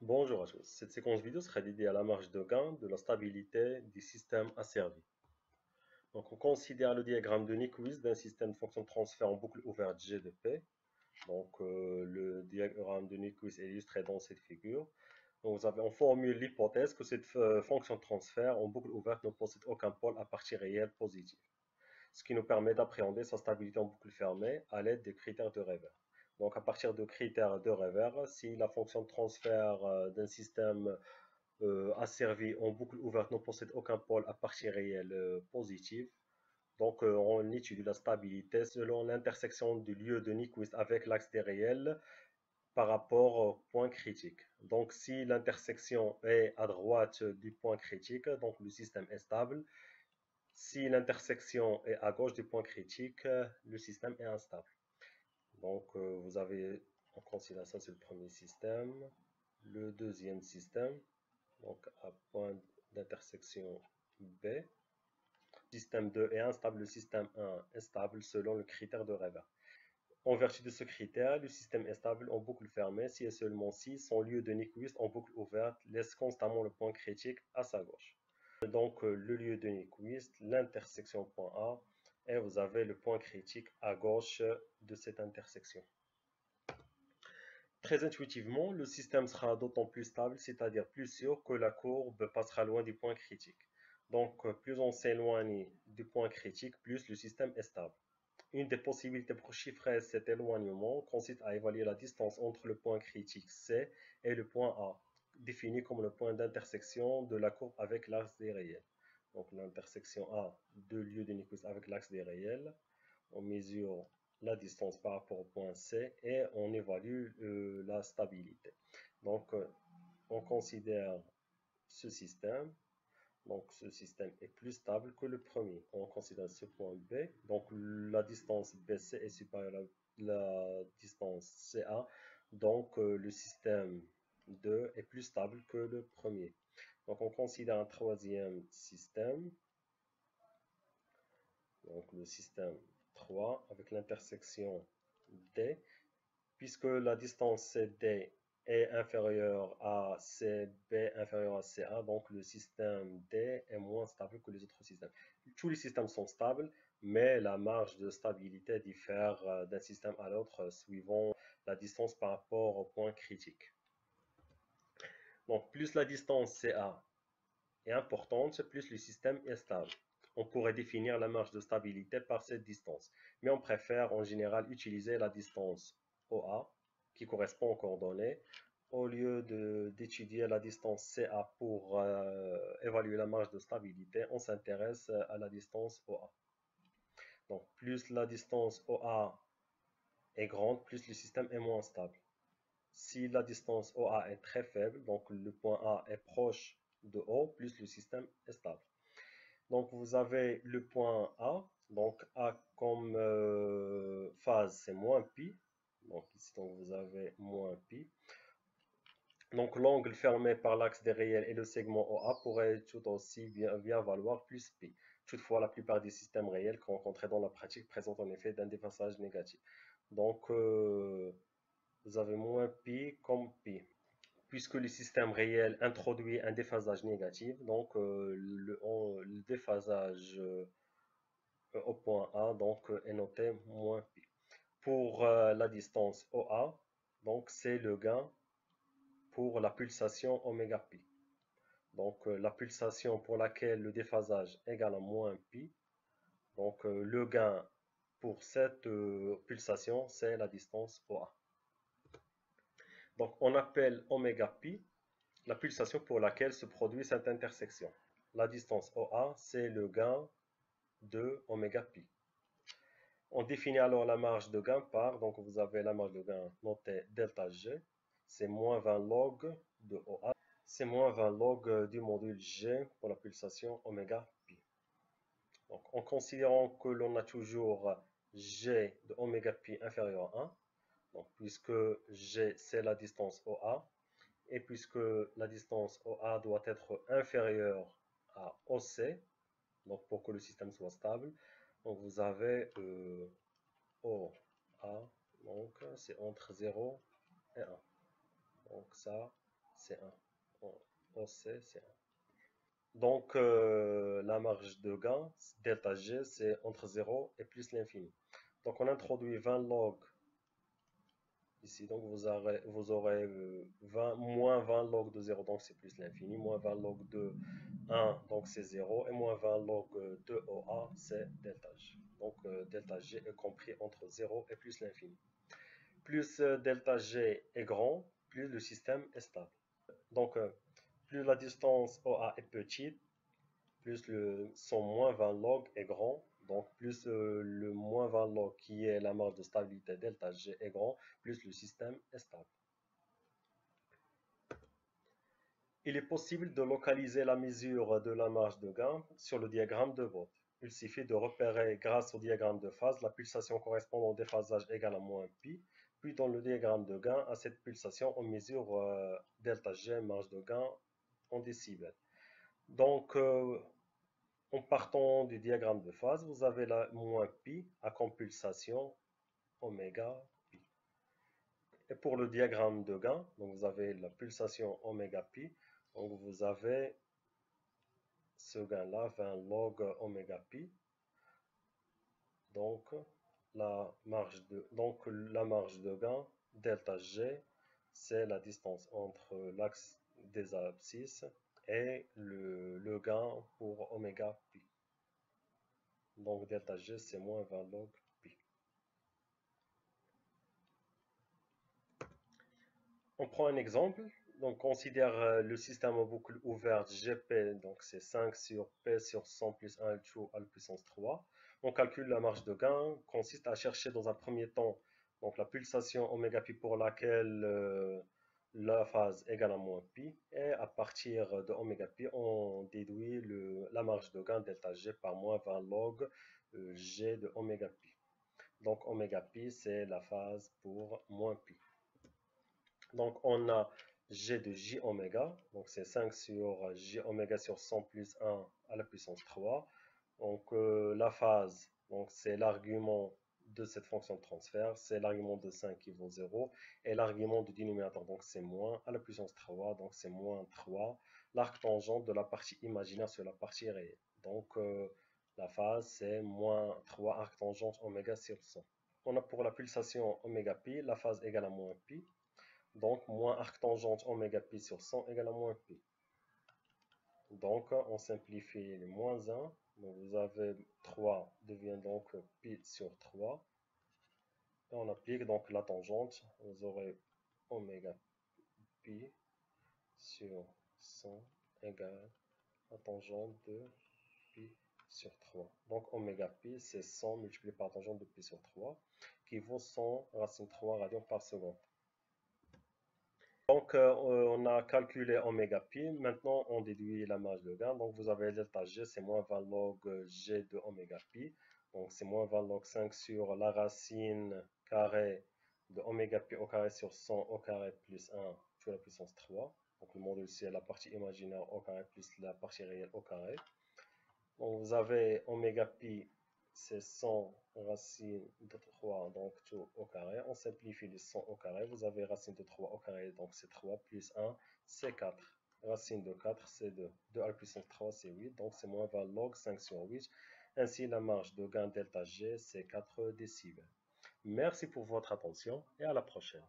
Bonjour à tous. Cette séquence vidéo sera dédiée à la marge de gain de la stabilité du système asservi. Donc, on considère le diagramme de Nyquist d'un système de fonction de transfert en boucle ouverte G de P. Donc, le diagramme de Nyquist est illustré dans cette figure. Donc, on formule l'hypothèse que cette fonction de transfert en boucle ouverte ne possède aucun pôle à partie réelle positive, ce qui nous permet d'appréhender sa stabilité en boucle fermée à l'aide des critères de Revers. Donc, à partir de critères de Revers, si la fonction de transfert d'un système asservi en boucle ouverte ne possède aucun pôle à partie réelle positive, donc on étudie la stabilité selon l'intersection du lieu de Nyquist avec l'axe des réels par rapport au point critique. Donc si l'intersection est à droite du point critique, donc le système est stable. Si l'intersection est à gauche du point critique, le système est instable. Donc, vous avez, on considère ça, c'est le premier système. Le deuxième système, donc à point d'intersection B. Système 2 est instable, le système 1 est stable selon le critère de Revers. En vertu de ce critère, le système est stable en boucle fermée si et seulement si son lieu de Nyquist en boucle ouverte laisse constamment le point critique à sa gauche. Donc, le lieu de Nyquist, l'intersection point A, et vous avez le point critique à gauche de cette intersection. Très intuitivement, le système sera d'autant plus stable, c'est-à-dire plus sûr que la courbe passera loin du point critique. Donc, plus on s'éloigne du point critique, plus le système est stable. Une des possibilités pour chiffrer cet éloignement consiste à évaluer la distance entre le point critique C et le point A, défini comme le point d'intersection de la courbe avec l'axe des réels. Donc, l'intersection A de lieu de Nyquist avec l'axe des réels, on mesure la distance par rapport au point C et on évalue la stabilité. Donc, on considère ce système. Donc, ce système est plus stable que le premier. On considère ce point B. Donc, la distance BC est supérieure à la distance CA. Donc, le système 2 est plus stable que le premier. Donc, on considère un troisième système. Donc, le système 3 avec l'intersection D. Puisque la distance CD est inférieure à CB inférieure à CA, donc le système D est moins stable que les autres systèmes. Tous les systèmes sont stables, mais la marge de stabilité diffère d'un système à l'autre suivant la distance par rapport au point critique. Donc plus la distance CA est importante, plus le système est stable. On pourrait définir la marge de stabilité par cette distance, mais on préfère en général utiliser la distance OA qui correspond aux coordonnées au lieu d'étudier la distance CA pour évaluer la marge de stabilité. On s'intéresse à la distance OA. Donc plus la distance OA est grande, plus le système est moins stable. Si la distance OA est très faible, donc le point A est proche de O, plus le système est stable. Donc vous avez le point A, donc A comme phase c'est moins pi, donc ici donc vous avez moins pi. Donc l'angle fermé par l'axe des réels et le segment OA pourrait tout aussi bien valoir plus pi. Toutefois, la plupart des systèmes réels rencontrés dans la pratique présentent en effet un déphasage négatif. Donc vous avez moins pi comme pi. Puisque le système réel introduit un déphasage négatif, donc le déphasage au point A donc, est noté moins pi. Pour la distance OA, donc c'est le gain pour la pulsation oméga pi. Donc la pulsation pour laquelle le déphasage égale à moins pi, donc le gain pour cette pulsation, c'est la distance OA. Donc on appelle oméga pi la pulsation pour laquelle se produit cette intersection. La distance OA, c'est le gain de oméga pi. On définit alors la marge de gain par, donc vous avez la marge de gain notée delta G, c'est moins 20 log de OA, c'est moins 20 log du module G pour la pulsation oméga pi. Donc en considérant que l'on a toujours G de oméga pi inférieur à 1, donc puisque G c'est la distance OA, et puisque la distance OA doit être inférieure à OC, donc pour que le système soit stable, donc vous avez OA, donc c'est entre 0 et 1. Donc ça, c'est 1. OC, c'est 1. Donc, la marge de gain, delta G, c'est entre 0 et plus l'infini. Donc, on introduit 20 log ici. Donc, vous aurez moins 20 log de 0, donc c'est plus l'infini. Moins 20 log de 1, donc c'est 0. Et moins 20 log de OA, c'est delta G. Donc, delta G est compris entre 0 et plus l'infini. Plus delta G est grand, plus le système est stable. Donc, plus la distance OA est petite, plus son moins 20 log est grand, donc plus le moins 20 log qui est la marge de stabilité delta G est grand, plus le système est stable. Il est possible de localiser la mesure de la marge de gain sur le diagramme de Watt. Il suffit de repérer grâce au diagramme de phase la pulsation correspondant au déphasage égal à moins pi, puis dans le diagramme de gain, à cette pulsation, on mesure delta G, marge de gain, en décibels. Donc, en partant du diagramme de phase, vous avez la moins pi à compulsation oméga pi. Et pour le diagramme de gain, donc vous avez la pulsation oméga pi, donc vous avez ce gain-là, 20 log oméga pi. Donc la marge de gain, delta G, c'est la distance entre l'axe des abscisses et le gain pour oméga pi. Donc delta G, c'est moins 20 log pi. On prend un exemple. Donc considère le système à boucle ouverte GP, donc c'est 5 sur P sur 100 plus 1 L2 à la puissance 3. On calcule la marge de gain, consiste à chercher dans un premier temps donc la pulsation oméga pi pour laquelle la phase égale à moins pi, et à partir de oméga pi, on déduit la marge de gain delta G par moins 20 log G de oméga pi. Donc oméga pi, c'est la phase pour moins pi. Donc on a G de J oméga, donc c'est 5 sur J oméga sur 100 plus 1 à la puissance 3. Donc la phase, donc c'est l'argument de cette fonction de transfert, c'est l'argument de 5 qui vaut 0, et l'argument du dénominateur, donc c'est moins à la puissance 3, donc c'est moins 3, l'arc tangent de la partie imaginaire sur la partie réelle. Donc la phase, c'est moins 3 arc tangent oméga sur 100. On a pour la pulsation oméga pi, la phase égale à moins pi. Donc, moins arc tangente oméga pi sur 100 égale à moins pi. Donc, on simplifie les moins 1. Donc, vous avez 3 devient donc pi sur 3. Et on applique donc la tangente. Vous aurez oméga pi sur 100 égale la tangente de pi sur 3. Donc, oméga pi, c'est 100 multiplié par la tangente de pi sur 3, qui vaut 100 racine 3 radians par seconde. Donc, on a calculé oméga pi. Maintenant, on déduit la marge de gain. Donc, vous avez delta G, c'est moins 20 log G de oméga pi. Donc, c'est moins 20 log 5 sur la racine carrée de oméga pi au carré sur 100 au carré plus 1 sur la puissance 3. Donc, le module c'est la partie imaginaire au carré plus la partie réelle au carré. Donc, vous avez oméga pi, c'est 100 racine de 3, donc tout au carré. On simplifie les 100 au carré. Vous avez racine de 3 au carré, donc c'est 3 plus 1, c'est 4. Racine de 4, c'est 2. 2 à la puissance 3, c'est 8. Donc c'est moins 20 log 5 sur 8. Ainsi, la marge de gain delta G, c'est 4 décibels. Merci pour votre attention et à la prochaine.